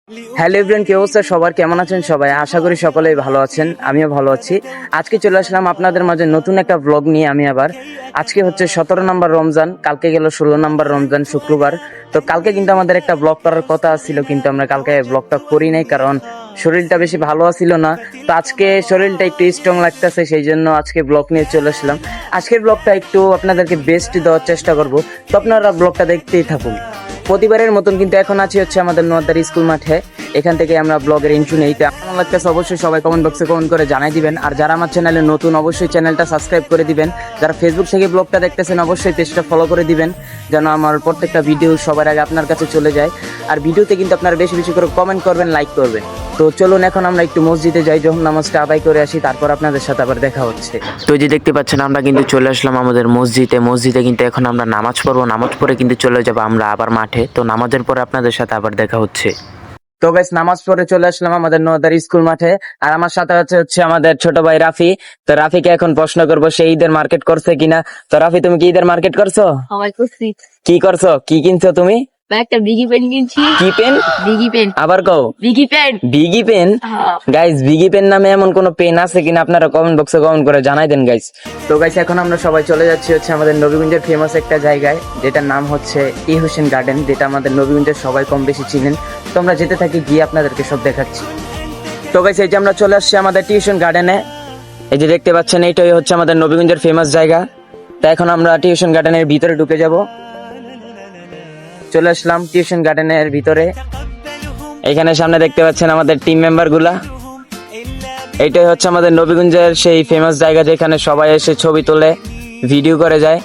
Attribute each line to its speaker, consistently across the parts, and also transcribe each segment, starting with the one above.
Speaker 1: Hello everyone, কি অবস্থা সবার? কেমন আছেন সবাই? আশা করি সকলেই ভালো আছেন, আমিও ভালো আছি। আজকে চলে আসলাম আপনাদের মাঝে নতুন একটা ব্লগ নিয়ে। আমি আবার আজকে হচ্ছে 17 নম্বর রমজান, কালকে গেল 16 নম্বর রমজান শুক্রবার। তো কালকে কিন্তু আমাদের একটা ব্লগ করার কথা ছিল, কিন্তু আমরা কালকে ব্লগটা করি নাই, কারণ শরীরটা বেশি ভালো ছিল না। তো আজকে শরীরটা একটু স্ট্রং লাগতেছে, সেই জন্য আজকে ব্লগ নিয়ে চলে আসলাম। আজকের ব্লগটা একটু আপনাদেরকে বেস্ট দেওয়ার চেষ্টা করব, তো আপনারা ব্লগটা দেখতেই থাকুন। প্রতিবারের মতন কিন্তু এখন আছি হচ্ছে আমাদের নোয়াদার স্কুল মাঠে। এখান থেকে আমরা ব্লগের ইন্ট্রো নেই। কেমন লাগতেছে অবশ্যই সবাই কমেন্ট বক্সে কমেন্ট করে জানাই দিবেন। আর যারা আমার চ্যানেলে নতুন অবশ্যই চ্যানেলটা সাবস্ক্রাইব করে দিবেন। যারা ফেসবুক থেকে ব্লগটা দেখতেছেন অবশ্যই পেজটা ফলো করে দিবেন, যেন আমার প্রত্যেকটা ভিডিও সবার আগে আপনার কাছে চলে যায়। আর ভিডিওতে কিন্তু আপনারা বেশি বেশি করে কমেন্ট করবেন, লাইক করবেন। তো চলুন এখন আমরা একটু মসজিদে যাই, যখন নামাজটা আদায় করে আসি, তারপর আপনাদের সাথে আবার দেখা হচ্ছে।
Speaker 2: তো যে দেখতে পাচ্ছেন আমরা কিন্তু চলে আসলাম আমাদের মসজিদে কিন্তু এখন আমরা নামাজ পড়বো। নামাজ পড়ে কিন্তু চলে যাব আমরা আবার মাঠে। তো নামাজের পরে আপনাদের সাথে আবার দেখা হচ্ছে।
Speaker 1: তো গাইস, নামাজ পড়ে চলে আসলাম আমাদের নোয়াদার স্কুল মাঠে। আর আমার সাথে হচ্ছে আমাদের ছোট ভাই রাফি। তো রাফিকে এখন প্রশ্ন করবো সে ঈদের মার্কেট করছে কিনা। তো রাফি, তুমি কি ঈদের মার্কেট করছো?
Speaker 3: আমার করছি
Speaker 1: কি করছো, কি কিনছো তুমি?
Speaker 3: ভাই, একটা বিগি পেন কিনছি।
Speaker 1: কি পেন?
Speaker 3: Biggie pen.
Speaker 1: আবার কও।
Speaker 3: Biggie pen.
Speaker 1: Biggie pen? Guys, biggie pen নামে এমন কোন পেন আছে কিনা আপনারা কমেন্ট বক্সে কমেন্ট করে জানাই দেন গাইস। তো গাইস, এখন আমরা সবাই চলে যাচ্ছি হচ্ছে আমাদের নবীগঞ্জের ফেমাস একটা জায়গায়, যেটার নাম হচ্ছে ই হোসেন গার্ডেন, যেটা আমাদের নবীগঞ্জের সবাই কম বেশি চিনেন। তো আমরা যেতে থাকি, গিয়ে আপনাদেরকে সব দেখাচ্ছি। তো গাইস, এই যে আমরা চলে আসছি আমাদের টিউশন গার্ডেনে। এই যে দেখতে পাচ্ছেন, এইটাই হচ্ছে আমাদের নবীগঞ্জের ফেমাস জায়গা। তো এখন আমরা টিউশন গার্ডেনের ভিতরে ঢুকে যাব। চলে আসলাম টিউশন গার্ডেনের ভিতরে। এখানে সামনে দেখতে পাচ্ছেন আমাদের টিম মেম্বার গুলা। এইটাই হচ্ছে আমাদের নবীগঞ্জের সেই ফেমাস জায়গা, যেখানে সবাই এসে ছবি তোলে, ভিডিও করে যায়।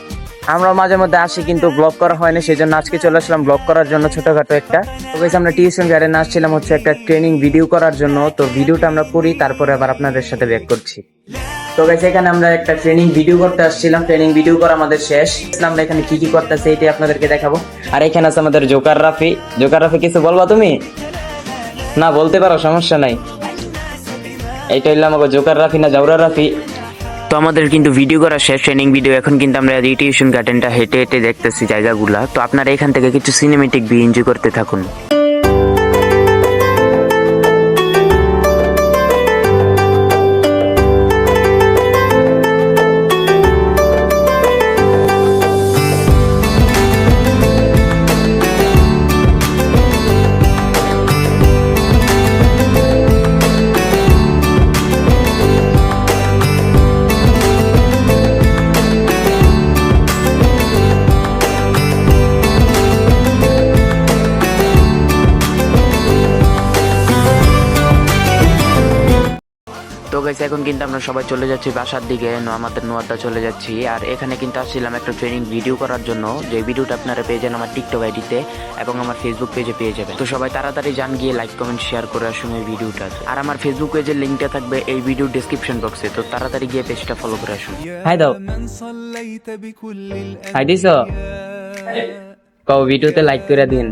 Speaker 1: আমরা মাঝে মধ্যে আসি, কিন্তু ব্লগ করা হয় না, সেই জন্য আজকে চলে আসলাম ব্লগ করার জন্য ছোটখাটো একটা। তো গাইস, আমরা টিউশন গার্ডেনে আসছিলাম হচ্ছে একটা ট্রেনিং ভিডিও করার জন্য। তো ভিডিওটা আমরা করি, তারপরে আবার আপনাদের সাথে ব্যাক করছি। তো গাইস, এখানে আমরা একটা ট্রেনিং ভিডিও করতে আসছিলাম। ট্রেনিং ভিডিও করা আমাদের শেষ। আমরা এখানে কি কি করতেছি এটাই আপনাদেরকে দেখাবো। আর এখানে আছে আমাদের জোকার রাফি। জোকার রাফি, কিছু বলবা তুমি? না, বলতে পারো, সমস্যা নাই। এইটা হইলো আমাকে জোকার রাফি, না জাউরা রাফি।
Speaker 2: তো আমাদের কিন্তু ভিডিও করা শেষ, ট্রেনিং ভিডিও। এখন কিন্তু আমরা টিউশন গার্ডেনটা হেঁটে হেঁটে দেখতেছি জায়গাগুলা। তো আপনারা এখান থেকে কিছু সিনেমেটিক ভিউ এনজয় করতে থাকুন। তো গাইস, এখন কিন্তু আমরা সবাই চলে যাচ্ছি বাসার দিকে। আমাদের নোয়াদা চলে যাচ্ছি। আর এখানে কিন্তু আসছিলাম একটা ট্রেনিং ভিডিও করার জন্য, যে ভিডিওটা আপনারা পেয়ে যান আমার টিকটক আইডিতে এবং আমার ফেসবুক পেজে পেয়ে যাবেন। তো সবাই তাড়াতাড়ি যান, গিয়ে লাইক কমেন্ট শেয়ার করে আসুন এই ভিডিওটা। আর আমার ফেসবুক পেজের লিঙ্কটা থাকবে এই ভিডিও ডেসক্রিপশন বক্সে। তো তাড়াতাড়ি গিয়ে পেজটা ফলো করে আসুন।
Speaker 1: হাই দাও। হাই দিছো? কও ভিডিওতে লাইক করে দিন।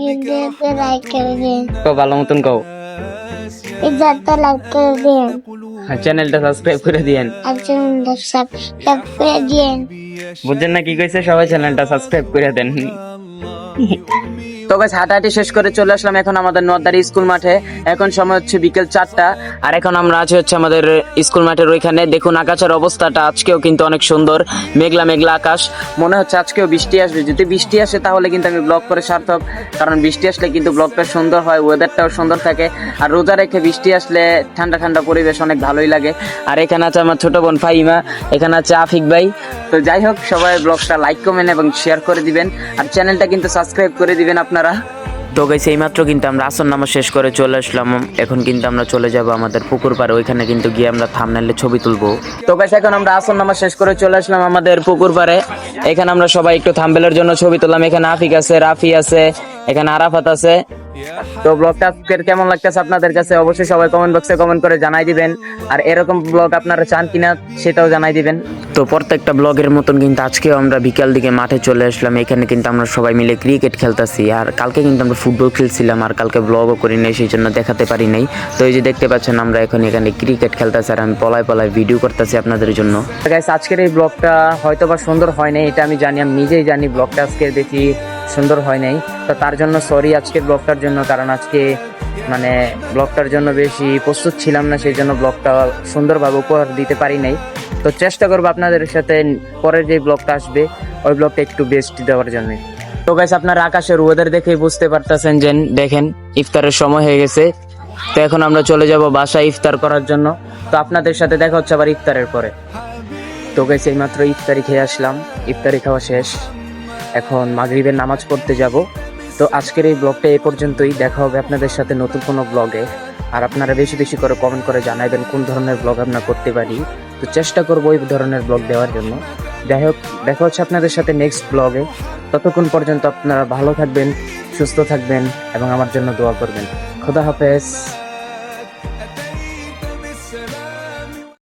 Speaker 4: ভিডিওতে লাইক করে দিন।
Speaker 1: কও ভালো মতন কও।
Speaker 4: ভিডিওতে লাইক করে দিন।
Speaker 1: চ্যানেলটা সাবস্ক্রাইব করে দিন।
Speaker 4: আর চ্যানেলটা সাবস্ক্রাইব করে দিন।
Speaker 1: বুঝছেন না কি কইছে? সবাই চ্যানেলটা সাবস্ক্রাইব করে দেন। তো গাইস, হাঁটাহাঁটি শেষ করে চলে আসলাম এখন আমাদের নোয়াদারি স্কুল মাঠে। এখন সময় হচ্ছে বিকেল 4টা। আর এখন আমরা আছি হচ্ছে আমাদের স্কুল মাঠের ওইখানে। দেখুন আকাশের অবস্থাটা আজকেও কিন্তু অনেক সুন্দর, মেঘলা মেঘলা আকাশ। মনে হচ্ছে আজকেও বৃষ্টি আসবে। যদি বৃষ্টি আসে তাহলে কিন্তু আমি ব্লগ করে সার্থক, কারণ বৃষ্টি আসলে কিন্তু ব্লগটা সুন্দর হয়, ওয়েদারটাও সুন্দর থাকে। আর রোজা রেখে বৃষ্টি আসলে ঠান্ডা ঠান্ডা পরিবেশ অনেক ভালোই লাগে। আর এখানে আছে আমার ছোট বোন ফাহিমা, এখানে আছে আফিক ভাই। তো যাই হোক, সবাই ব্লগটা লাইক কমেন্ট এবং শেয়ার করে দিবেন, আর চ্যানেলটা কিন্তু সাবস্ক্রাইব করে দিবেন আপনারা।
Speaker 2: তো গাইস, এইমাত্র কিন্তু আমরা আসর নামাজ শেষ করে চলে আসলাম। এখন কিন্তু আমরা চলে যাব আমাদের পুকুর পাড়ে। ওইখানে কিন্তু গিয়ে আমরা থাম্বনেইলে ছবি তুলবো।
Speaker 1: তো গাইস, এখন আমরা আসর নামাজ শেষ করে চলে আসলাম আমাদের পুকুর পাড়ে। এখানে আমরা সবাই একটু থাম্বনেইলের জন্য ছবি তুললাম। এখানে আফিক আছে, রাফি আছে, এখানে আরাফাত আছে। তো ব্লগটা কেমন লাগতেছে আপনাদের কাছে অবশ্যই সবাই কমেন্ট বক্সে কমেন্ট করে জানাই দিবেন। আর এরকম ব্লগ আপনারা চান কিনা সেটাও জানাই দিবেন।
Speaker 2: তো প্রত্যেকটা ব্লগের মতন কিন্তু আজকেও আমরা বিকাল দিকে মাঠে চলে আসলাম। এখানে কিন্তু আমরা সবাই মিলে ক্রিকেট খেলতেছি। আর কালকে কিন্তু আমরা ফুটবল খেলছিলাম, আর কালকে ব্লগও করি নাই, সেই জন্য দেখাতে পারি নাই। তো এই যে দেখতে পাচ্ছেন আমরা এখন এখানে ক্রিকেট খেলতেছি, আর আমি পলায় পলায় ভিডিও করতেছি আপনাদের জন্য।
Speaker 1: গাইস, আজকের এই ব্লগটা হয়তো বা সুন্দর হয় না, এটা আমি জানি, আমি নিজেই জানি। ব্লগটা আজকে বেশি সুন্দর হয় নাই। তো তার জন্য সরি আজকের ব্লগটার জন্য, কারণ আজকে মানে ব্লগটার জন্য বেশি প্রস্তুত ছিলাম না, সেই জন্য ব্লগটা সুন্দরভাবে উপহার দিতে পারি নাই। তো চেষ্টা করবো আপনাদের সাথে পরের যে ব্লগটা আসবে ওই ব্লগটা একটু বেস্ট দেওয়ার জন্য। তো গাইস আপনারা আকাশের ওয়েদার দেখেই বুঝতে পারতেছেন যে দেখেন ইফতারের সময় হয়ে গেছে। তো এখন আমরা চলে যাব বাসায় ইফতার করার জন্য। তো আপনাদের সাথে দেখা হচ্ছে আবার ইফতারের পরে। তো গাইস এইমাত্র ইফতারি খেয়ে আসলাম, ইফতারি খাওয়া শেষ, এখন মাগরিবের নামাজ পড়তে যাব। তো আজকের এই ব্লগটা এই পর্যন্তই, দেখা হবে আপনাদের সাথে নতুন কোনো ব্লগে। আর আপনারা বেশি বেশি করে কমেন্ট করে জানাবেন কোন ধরনের ব্লগ আমরা করতে পারি, তো চেষ্টা করবো ওই ধরনের ব্লগ দেওয়ার জন্য। যাই হোক, দেখা হচ্ছে আপনাদের সাথে নেক্সট ব্লগে। ততক্ষণ পর্যন্ত আপনারা ভালো থাকবেন, সুস্থ থাকবেন এবং আমার জন্য দোয়া করবেন। খোদা হাফেজ।